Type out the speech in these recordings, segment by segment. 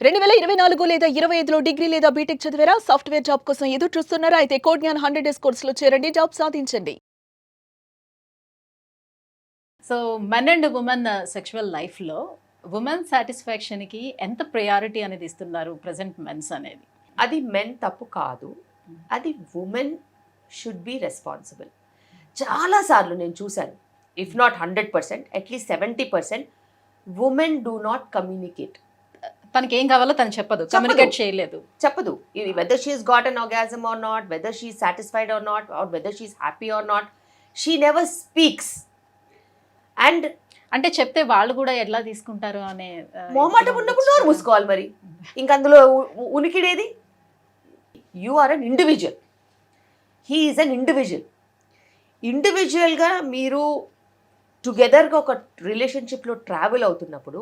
2024 లేదా 25లో డిగ్రీ లేదా బీటెక్ చదివారా? సాఫ్ట్‌వేర్ జాబ్ కోసం ఎదురు చూస్తున్నారా? అయితే కోడ్ జ్ఞాన్ 100 డేస్ కోర్సులో చేరండి. జాబ్ సాధించండి. So men and women sexual లైఫ్లో ఉమెన్ సాటిస్ఫాక్షన్కి ఎంత ప్రయారిటీ అనేది ఇస్తున్నారు ప్రజెంట్ మెన్స్ అనేది? అది మెన్ తప్పు కాదు, అది ఉమెన్ షుడ్ బి రెస్పాన్సిబుల్. చాలాసార్లు నేను చూశాను, if not 100%, at least 70% women do not communicate. తనకి ఏం కావాలో తను చెప్పదు, కమ్యూనికేట్ చేయలేదు. చెప్పదు. ఇది whether she is got an orgasm or not, whether she is satisfied or not, or whether she is happy or not, she never speaks. And అంటే చెప్తే వాళ్ళు కూడా ఎట్లా తీసుకుంటారు అనే మొహమాటం ఉన్నప్పుడు నోరు మూసుకోవాలి. మరి ఇంక అందులో ఉనికిడేది? You are an individual, he is an individual. ఇండివిజువల్గా మీరు టుగెదర్గా ఒక రిలేషన్షిప్లో ట్రావెల్ అవుతున్నప్పుడు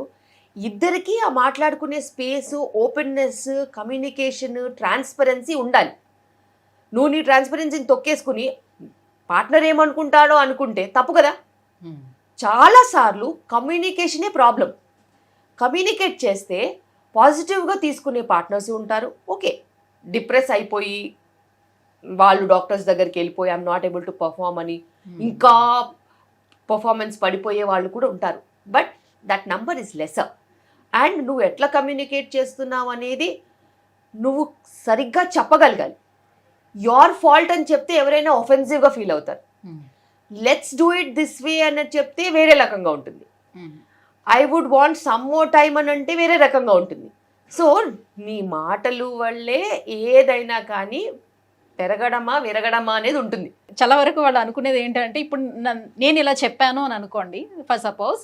ఇద్దరికీ ఆ మాట్లాడుకునే స్పేసు, ఓపెన్నెస్, కమ్యూనికేషన్, ట్రాన్స్పరెన్సీ ఉండాలి. నువ్వు నీ ట్రాన్స్పరెన్సీని తొక్కేసుకుని పార్ట్నర్ ఏమనుకుంటాడో అనుకుంటే తప్పు కదా. చాలాసార్లు కమ్యూనికేషనే ప్రాబ్లం. కమ్యూనికేట్ చేస్తే పాజిటివ్గా తీసుకునే పార్ట్నర్స్ ఉంటారు. ఓకే, డిప్రెస్ అయిపోయి వాళ్ళు డాక్టర్స్ దగ్గరికి వెళ్ళిపోయి I'm not able to perform అని ఇంకా పర్ఫార్మెన్స్ పడిపోయే వాళ్ళు కూడా ఉంటారు. But that number is lesser. And నువ్వు ఎట్లా కమ్యూనికేట్ చేస్తున్నావు అనేది నువ్వు సరిగ్గా చెప్పగలగాలి. యోర్ ఫాల్ట్ అని చెప్తే ఎవరైనా ఒఫెన్సివ్గా ఫీల్ అవుతారు. Let's do it this way అన్నది చెప్తే వేరే రకంగా ఉంటుంది. I would want some more time అని అంటే వేరే రకంగా ఉంటుంది. సో నీ మాటలు వల్లే ఏదైనా కానీ పెరగడమా విరగడమా అనేది ఉంటుంది. చాలా వరకు వాళ్ళు అనుకునేది ఏంటంటే, ఇప్పుడు నేను ఇలా చెప్పాను అని అనుకోండి, ఫర్ సపోజ్,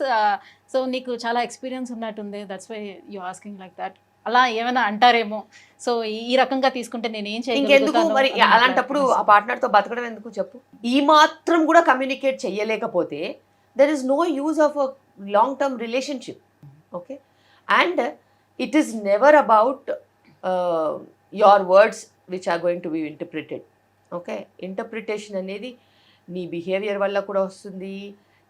సో నీకు చాలా ఎక్స్పీరియన్స్ ఉన్నట్టుంది, that's why you asking like that, అలా ఏమైనా అంటారేమో. సో ఈ రకంగా తీసుకుంటే నేను ఏం ఇంకెందుకు మరి అలాంటప్పుడు ఆ పార్ట్నర్తో బతకడం ఎందుకు చెప్పు? ఈ మాత్రం కూడా కమ్యూనికేట్ చెయ్యలేకపోతే there is no use of a long term relationship. Okay, and it is never about your words which are going to be interpreted. Okay, interpretation అనేది నీ బిహేవియర్ వల్ల కూడా వస్తుంది,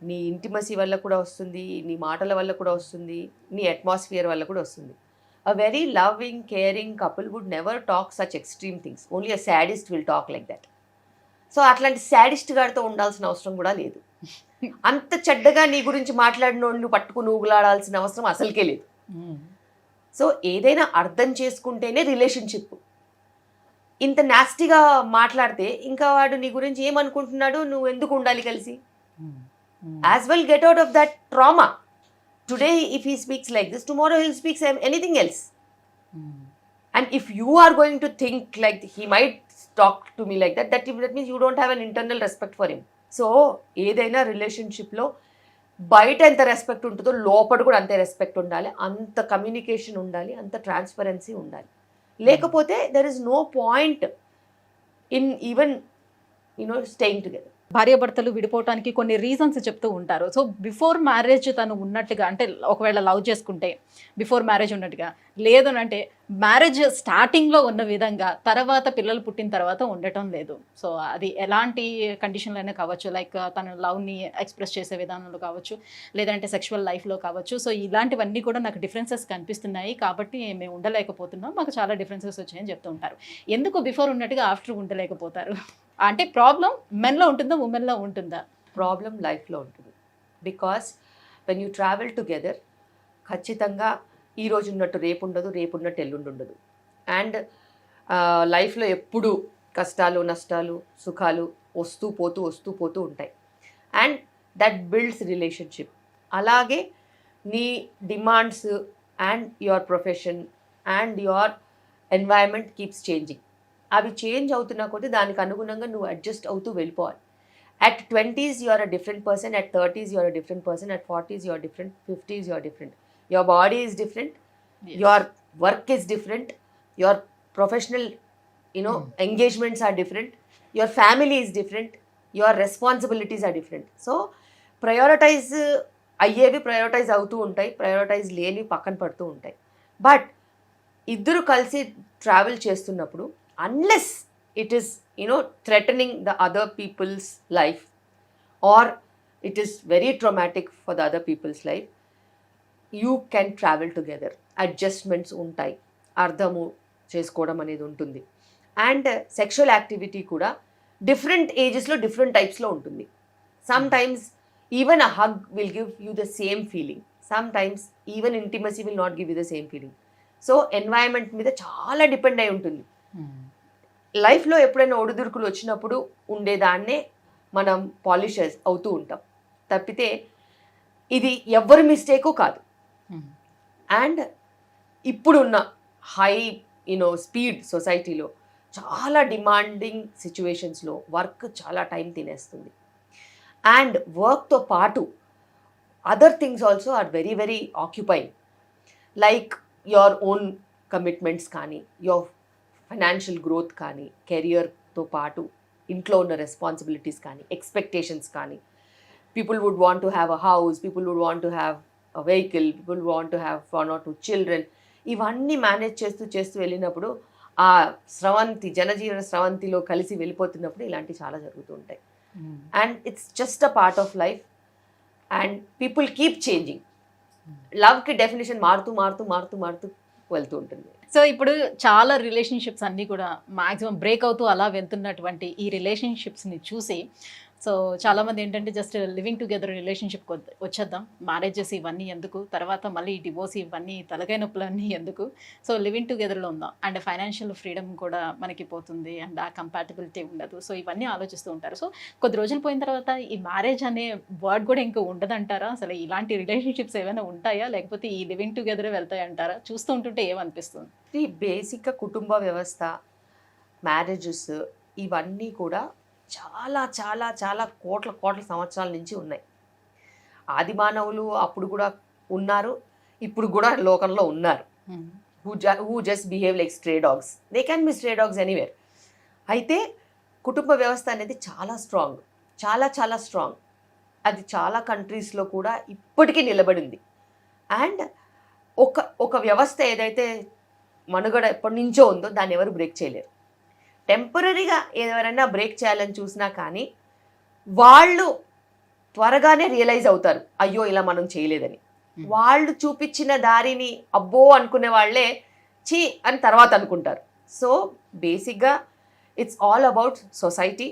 నీ ఇంటిమసీ వల్ల కూడా వస్తుంది, నీ మాటల వల్ల కూడా వస్తుంది, నీ అట్మాస్ఫియర్ వల్ల కూడా వస్తుంది. A very loving, caring couple would never talk such extreme things. Only a sadist will talk like that. So అట్లాంటి సాడిస్ట్ గారితో ఉండాల్సిన అవసరం కూడా లేదు. అంత చెడ్డగా నీ గురించి మాట్లాడిన వాళ్ళు పట్టుకుని ఊగులాడాల్సిన అవసరం అసలుకే లేదు. సో ఏదైనా అర్థం చేసుకుంటేనే రిలేషన్షిప్. ఇంత నాస్టీగా మాట్లాడితే ఇంకా వాడు నీ గురించి ఏమనుకుంటున్నాడు, నువ్వు ఎందుకు ఉండాలి కలిసి? As well get out of that trauma. Today, if he speaks like this, tomorrow he'll speak anything else. And if you are going to think like he might talk to me like that, that means you don't have an internal respect for him. So, ఏదైనా రిలేషన్షిప్లో బయట ఎంత respect ఉంటుందో లోపల కూడా అంతే respect ఉండాలి, అంత కమ్యూనికేషన్ ఉండాలి, అంత ట్రాన్స్పరెన్సీ ఉండాలి. లేకపోతే there is no point in even staying together. భార్యాభర్తలు విడిపోవటానికి కొన్ని రీజన్స్ చెప్తూ ఉంటారు. సో బిఫోర్ మ్యారేజ్ తను ఉన్నట్టుగా, అంటే ఒకవేళ లవ్ చేసుకుంటే బిఫోర్ మ్యారేజ్ ఉన్నట్టుగా, లేదు అంటే మ్యారేజ్ స్టార్టింగ్లో ఉన్న విధంగా తర్వాత పిల్లలు పుట్టిన తర్వాత ఉండటం లేదు. సో అది ఎలాంటి కండిషన్లో అయినా కావచ్చు, లైక్ తన లవ్ని ఎక్స్ప్రెస్ చేసే విధానంలో కావచ్చు, లేదంటే సెక్షువల్ లైఫ్లో కావచ్చు. సో ఇలాంటివన్నీ కూడా నాకు డిఫరెన్సెస్ కనిపిస్తున్నాయి, కాబట్టి మేము ఉండలేకపోతున్నాం, మాకు చాలా డిఫరెన్సెస్ వచ్చాయని చెప్తూ ఉంటారు. ఎందుకు బిఫోర్ ఉన్నట్టుగా ఆఫ్టర్ ఉండలేకపోతారు? అంటే ప్రాబ్లం మెన్లో ఉంటుందా, ఉమెన్లో ఉంటుందా? ప్రాబ్లం లైఫ్లో ఉంటుంది. Because when you travel together ఖచ్చితంగా ఈ రోజు ఉన్నట్టు రేపు ఉండదు, రేపు ఉన్నట్టు ఎల్లుండి ఉండదు. అండ్ లైఫ్లో ఎప్పుడు కష్టాలు, నష్టాలు, సుఖాలు వస్తూ పోతూ ఉంటాయి. And that builds relationship. అలాగే నీ demands and your profession and your environment keeps changing. అవి చేంజ్ అవుతున్న కొద్దీ దానికి అనుగుణంగా నువ్వు అడ్జస్ట్ అవుతూ వెళ్ళిపోవాలి. At 20s you are a different person, at 30s you are a different person, at 40s you are different, 50s you are different. Your body is different, yes. Your work is different, your professional engagements are different, your family is different, your responsibilities are different. So prioritize అయ్యేవి prioritise అవుతూ ఉంటాయి, prioritise లేని పక్కన పడుతూ ఉంటాయి. But ఇద్దరు కలిసి travel చేస్తున్నప్పుడు unless it is threatening the other people's life or it is very traumatic for the other people's life, you can travel together. Adjustments ఉంటాయి, అర్థము చేసుకోవడం అనేది ఉంటుంది. అండ్ సెక్షువల్ యాక్టివిటీ కూడా డిఫరెంట్ ఏజెస్లో డిఫరెంట్ టైప్స్లో ఉంటుంది. Some times even a hug will give you the same feeling, some times even intimacy will not give you the same feeling. So environment మీద చాలా depend అయి ఉంటుంది. లైఫ్లో ఎప్పుడైనా ఒడిదుడుకులు వచ్చినప్పుడు ఉండేదాన్నే మనం పాలిష్ అవుతూ ఉంటాం తప్పితే ఇది ఎవ్వరి మిస్టేకు కాదు. అండ్ ఇప్పుడున్న హై స్పీడ్ సొసైటీలో చాలా డిమాండింగ్ సిచ్యువేషన్స్లో వర్క్ చాలా టైం తినేస్తుంది. అండ్ వర్క్తో పాటు other things also are very very occupying, like your own commitments కానీ, యువర్ ఫైనాన్షియల్ గ్రోత్ కానీ, కెరియర్తో పాటు ఇంట్లో ఉన్న రెస్పాన్సిబిలిటీస్ కానీ, ఎక్స్పెక్టేషన్స్ కానీ. People would want to have a house, people would want to have a vehicle, people want to have 1 or 2 children. ఇవన్నీ manage చేస్తూ వెళ్ళినప్పుడు ఆ జనజీవన స్రవంతిలో కలిసి వెళ్ళిపోతున్నప్పుడు ఇలాంటివి చాలా జరుగుతూ ఉంటాయి. And it's just a part of life and people keep changing. లవ్కి డెఫినేషన్ మారుతూ వెళ్తూ ఉంటుంది. సో ఇప్పుడు చాలా రిలేషన్షిప్స్ అన్నీ కూడా మాక్సిమం బ్రేక్ అవుతూ అలా వెళ్తున్నటువంటి ఈ రిలేషన్షిప్స్ని చూసి సో చాలామంది ఏంటంటే జస్ట్ లివింగ్ టుగెదర్ రిలేషన్షిప్ వచ్చేద్దాం, మ్యారేజెస్ ఇవన్నీ ఎందుకు, తర్వాత మళ్ళీ డివోర్స్ ఇవన్నీ తలకాయ నొప్పులన్నీ ఎందుకు, సో లివింగ్ టుగెదర్లో ఉందాం అండ్ ఫైనాన్షియల్ ఫ్రీడమ్ కూడా మనకి పోతుంది అండ్ ఆ కంపాటబిలిటీ ఉండదు. సో ఇవన్నీ ఆలోచిస్తూ ఉంటారు. సో కొద్ది రోజులు పోయిన తర్వాత ఈ మ్యారేజ్ అనే వర్డ్ కూడా ఇంకా ఉండదంటారా? అసలు ఇలాంటి రిలేషన్షిప్స్ ఏమైనా ఉంటాయా, లేకపోతే ఈ లివింగ్ టుగెదరే వెళ్తాయి అంటారా? చూస్తూ ఉంటుంటే ఏమనిపిస్తుంది? ఈ బేసిక్గా కుటుంబ వ్యవస్థ, మ్యారేజెస్ ఇవన్నీ కూడా చాలా చాలా చాలా కోట్ల సంవత్సరాల నుంచి ఉన్నాయి. ఆది మానవులు అప్పుడు కూడా ఉన్నారు, ఇప్పుడు కూడా లోకంలో ఉన్నారు. Who just behave like stray dogs. They can be stray dogs anywhere. అయితే కుటుంబ వ్యవస్థ అనేది చాలా స్ట్రాంగ్, చాలా చాలా స్ట్రాంగ్. అది చాలా కంట్రీస్లో కూడా ఇప్పటికీ నిలబడింది. అండ్ ఒక వ్యవస్థ ఏదైతే మనుగడ ఎప్పటి నుంచో ఉందో దాన్ని ఎవరు బ్రేక్ చేయలేరు. టెంపరీగా ఎవరైనా బ్రేక్ చేయాలని చూసినా కానీ వాళ్ళు త్వరగానే రియలైజ్ అవుతారు, అయ్యో ఇలా మనం చేయలేదని. వాళ్ళు చూపించిన దారిని అబ్బో అనుకునే వాళ్ళే చీ అని తర్వాత అనుకుంటారు. సో బేసిక్గా it's all about society.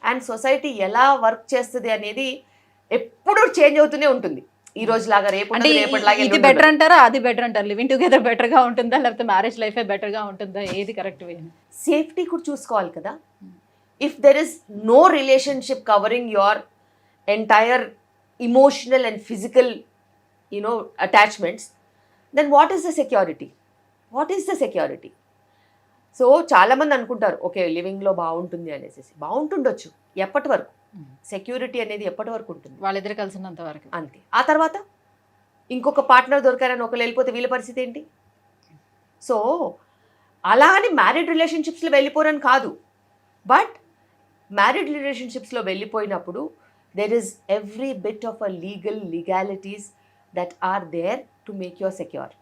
And society ఎలా వర్క్ చేస్తుంది అనేది ఎప్పుడూ చేంజ్ అవుతూనే ఉంటుంది. ఈ రోజు లాగా రేపటిలాగా ఇది బెటర్ అంటారా, అది బెటర్ అంటారు? లివింగ్ టుగెదర్ బెటర్గా ఉంటుందా, లేకపోతే మ్యారేజ్ లైఫే బెటర్గా ఉంటుందా? ఏది కరెక్ట్ వే? సేఫ్టీ కూడా చూసుకోవాలి కదా. If there is no relationship covering your entire emotional and physical attachments, then what is the security? So చాలామంది అనుకుంటారు ఓకే లివింగ్లో బాగుంటుంది అనేసి. బాగుంటుండొచ్చు ఎప్పటి వరకు, సెక్యూరిటీ అనేది ఎప్పటి వరకు ఉంటుంది? వాళ్ళిద్దరు కలిసినంత వరకు అంతే. ఆ తర్వాత ఇంకొక పార్ట్నర్ దొరికారని ఒకరు వెళ్ళిపోతే వీళ్ళ పరిస్థితి ఏంటి? సో అలా అని మ్యారీడ్ రిలేషన్షిప్స్లో వెళ్ళిపోరని కాదు, బట్ మ్యారీడ్ రిలేషన్షిప్స్లో వెళ్ళిపోయినప్పుడు there is every bit of a legalities that are there to make your secure.